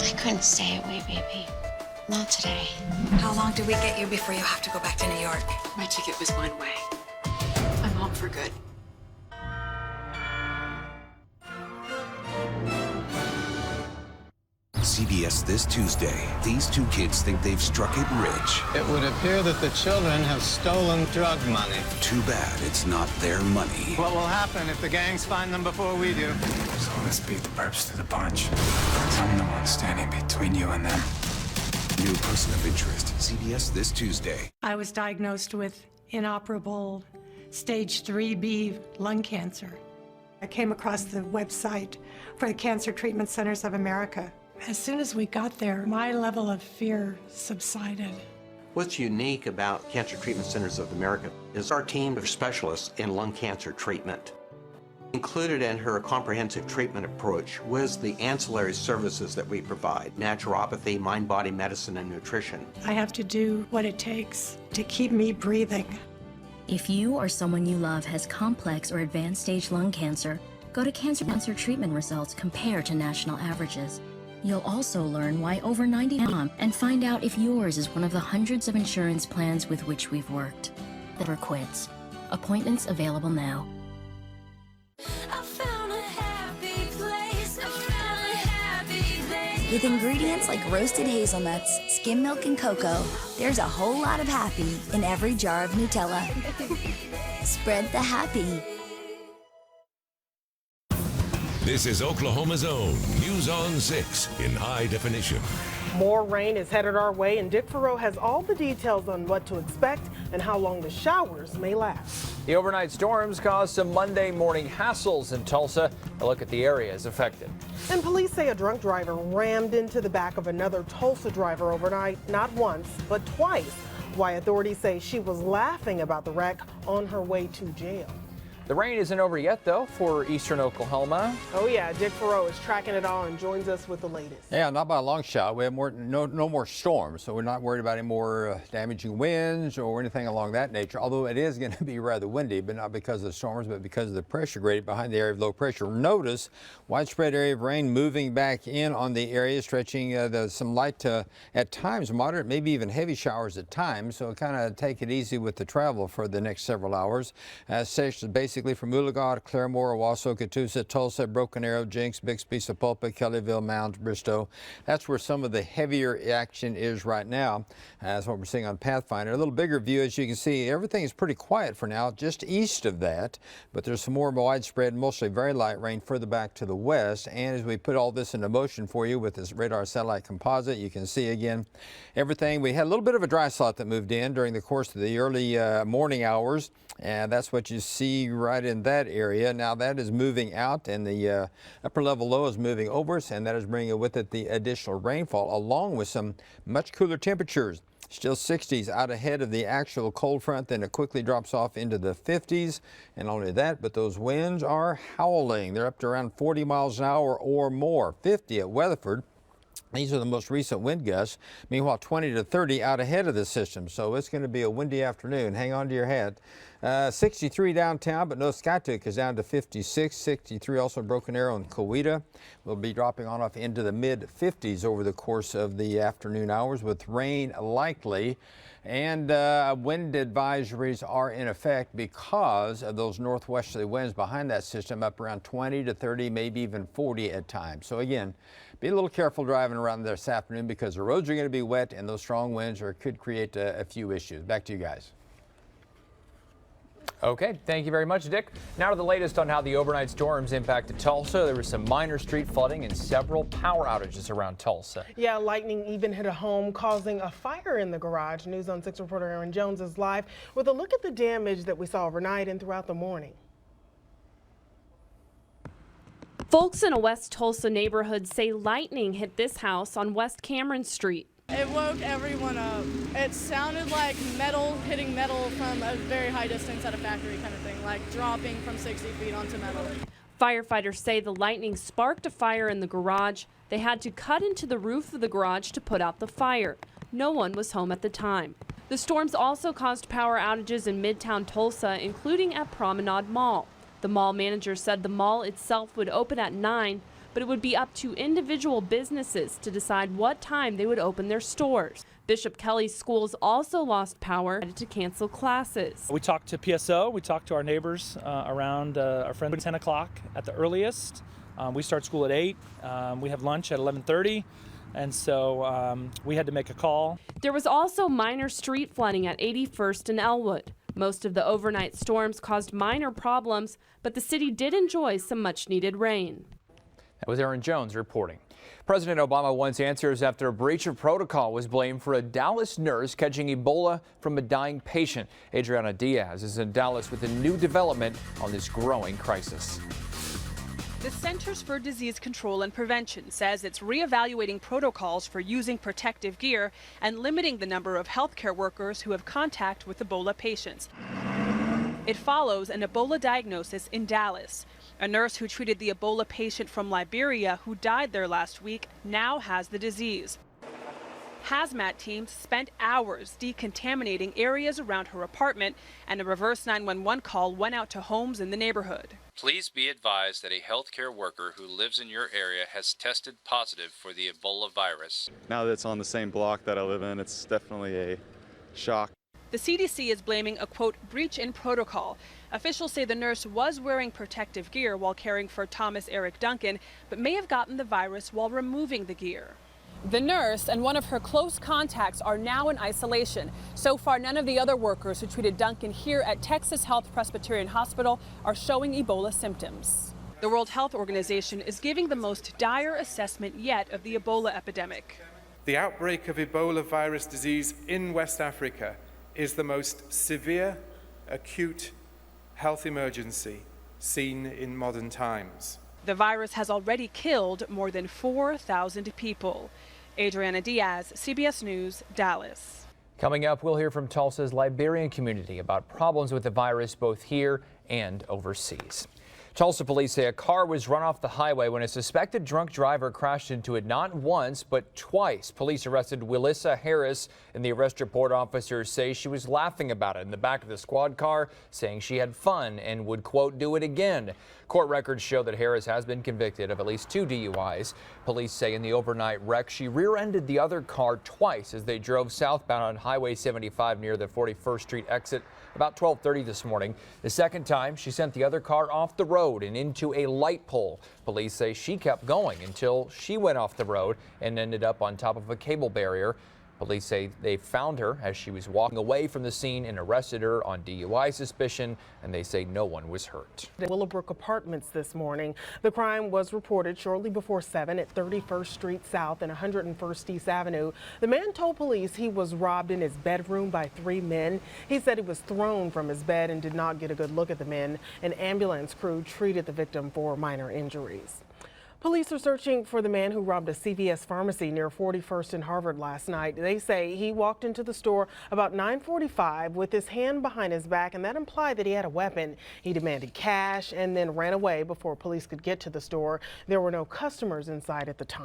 I couldn't stay away, baby. Not today. How long do we get you before you have to go back to New York? My ticket was one way. I'm home for good. CVS this Tuesday. These two kids think they've struck it rich. It would appear that the children have stolen drug money. Too bad it's not their money. What will happen if the gangs find them before we do? So let's beat the perps to the punch. 'Cause I'm the one standing between you and them. New person of interest. CVS this Tuesday. I was diagnosed with inoperable stage 3B lung cancer. I came across the website for the Cancer Treatment Centers of America. As soon as we got there, my level of fear subsided. What's unique about Cancer Treatment Centers of America is our team of specialists in lung cancer treatment. Included in her comprehensive treatment approach was the ancillary services that we provide: naturopathy, mind-body medicine, and nutrition. I have to do what it takes to keep me breathing. If you or someone you love has complex or advanced stage lung cancer, go to Cancer Treatment Results compare to national averages. You'll also learn why over 90% and find out if yours is one of the hundreds of insurance plans with which we've worked. Never quits. Appointments available now. With ingredients like roasted hazelnuts, skim milk, and cocoa, there's a whole lot of happy in every jar of Nutella. Spread the happy. This is Oklahoma's own News on 6 in high definition. More rain is headed our way, and Dick Farrow has all the details on what to expect and how long the showers may last. The overnight storms caused some Monday morning hassles in Tulsa. A look at the areas affected. And police say a drunk driver rammed into the back of another Tulsa driver overnight, not once, but twice. Why authorities say she was laughing about the wreck on her way to jail. The rain isn't over yet, though, for eastern Oklahoma. Oh, yeah. Dick Farrow is tracking it all and joins us with the latest. Yeah, not by a long shot. We have no more storms, so we're not worried about any more damaging winds or anything along that nature, although it is going to be rather windy, but not because of the storms, but because of the pressure gradient behind the area of low pressure. Notice widespread area of rain moving back in on the area, stretching some light to, at times, moderate, maybe even heavy showers at times, so kind of take it easy with the travel for the next several hours. Sections basically from Oologah, Claremore, Owasso, Catoosa, Tulsa, Broken Arrow, Jenks, Bixby, Sapulpa, Kellyville, Mound, Bristow. That's where some of the heavier action is right now. That's what we're seeing on Pathfinder. A little bigger view, as you can see, everything is pretty quiet for now, just east of that, but there's some more widespread, mostly very light rain further back to the west. And as we put all this into motion for you with this radar satellite composite, you can see again everything. We had a little bit of a dry slot that moved in during the course of the early morning hours, and that's what you see right in that area. Now that is moving out, and the upper level low is moving over us, and that is bringing with it the additional rainfall along with some much cooler temperatures. Still 60s out ahead of the actual cold front, then it quickly drops off into the 50s. And not only that, but those winds are howling. They're up to around 40 miles an hour or more. 50 at Weatherford. These are the most recent wind gusts. Meanwhile, 20 to 30 out ahead of the system. So it's going to be a windy afternoon. Hang on to your hat. 63 downtown, but no Skytook is down to 56. 63 also Broken Arrow and Coweta. We'll be dropping on off into the mid-50s over the course of the afternoon hours with rain likely. And wind advisories are in effect because of those northwesterly winds behind that system, up around 20 to 30, maybe even 40 at times. So again, be a little careful driving around this afternoon because the roads are going to be wet and those strong winds could create a few issues. Back to you guys. Okay, thank you very much, Dick. Now to the latest on how the overnight storms impacted Tulsa. There was some minor street flooding and several power outages around Tulsa. Yeah, lightning even hit a home, causing a fire in the garage. News on 6 reporter Aaron Jones is live with a look at the damage that we saw overnight and throughout the morning. Folks in a West Tulsa neighborhood say lightning hit this house on West Cameron Street. It woke everyone up. It sounded like metal hitting metal from a very high distance at a factory kind of thing, like dropping from 60 feet onto metal. Firefighters say the lightning sparked a fire in the garage. They had to cut into the roof of the garage to put out the fire. No one was home at the time. The storms also caused power outages in Midtown Tulsa, including at Promenade Mall. The mall manager said the mall itself would open at 9, but it would be up to individual businesses to decide what time they would open their stores. Bishop Kelly's schools also lost power and had to cancel classes. We talked to PSO, we talked to our neighbors around our friends at 10 o'clock at the earliest. We start school at 8. We have lunch at 11:30. And so we had to make a call. There was also minor street flooding at 81st and Elwood. Most of the overnight storms caused minor problems, but the city did enjoy some much-needed rain. That was Aaron Jones reporting. President Obama wants answers after a breach of protocol was blamed for a Dallas nurse catching Ebola from a dying patient. Adriana Diaz is in Dallas with a new development on this growing crisis. The Centers for Disease Control and Prevention says it's reevaluating protocols for using protective gear and limiting the number of healthcare workers who have contact with Ebola patients. It follows an Ebola diagnosis in Dallas. A nurse who treated the Ebola patient from Liberia who died there last week now has the disease. Hazmat teams spent hours decontaminating areas around her apartment, and a reverse 911 call went out to homes in the neighborhood. Please be advised that a healthcare worker who lives in your area has tested positive for the Ebola virus. Now that it's on the same block that I live in, it's definitely a shock. The CDC is blaming a, quote, breach in protocol. Officials say the nurse was wearing protective gear while caring for Thomas Eric Duncan, but may have gotten the virus while removing the gear. The nurse and one of her close contacts are now in isolation. So far, none of the other workers who treated Duncan here at Texas Health Presbyterian Hospital are showing Ebola symptoms. The World Health Organization is giving the most dire assessment yet of the Ebola epidemic. The outbreak of Ebola virus disease in West Africa is the most severe, acute health emergency seen in modern times. The virus has already killed more than 4,000 people. Adriana Diaz, CBS News, Dallas. Coming up, we'll hear from Tulsa's Liberian community about problems with the virus both here and overseas. Tulsa police say a car was run off the highway when a suspected drunk driver crashed into it not once, but twice. Police arrested Willissa Harris. In the arrest report, officers say she was laughing about it in the back of the squad car, saying she had fun and would, quote, do it again. Court records show that Harris has been convicted of at least 2 DUIs. Police say in the overnight wreck, she rear-ended the other car twice as they drove southbound on Highway 75 near the 41st Street exit about 12:30 this morning. The second time, she sent the other car off the road and into a light pole. Police say she kept going until she went off the road and ended up on top of a cable barrier. Police say they found her as she was walking away from the scene and arrested her on DUI suspicion, and they say no one was hurt. Willowbrook Apartments this morning. The crime was reported shortly before 7 at 31st Street South and 101st East Avenue. The man told police he was robbed in his bedroom by 3 men. He said he was thrown from his bed and did not get a good look at the men. An ambulance crew treated the victim for minor injuries. Police are searching for the man who robbed a CVS pharmacy near 41st and Harvard last night. They say he walked into the store about 9:45 with his hand behind his back, and that implied that he had a weapon. He demanded cash and then ran away before police could get to the store. There were no customers inside at the time.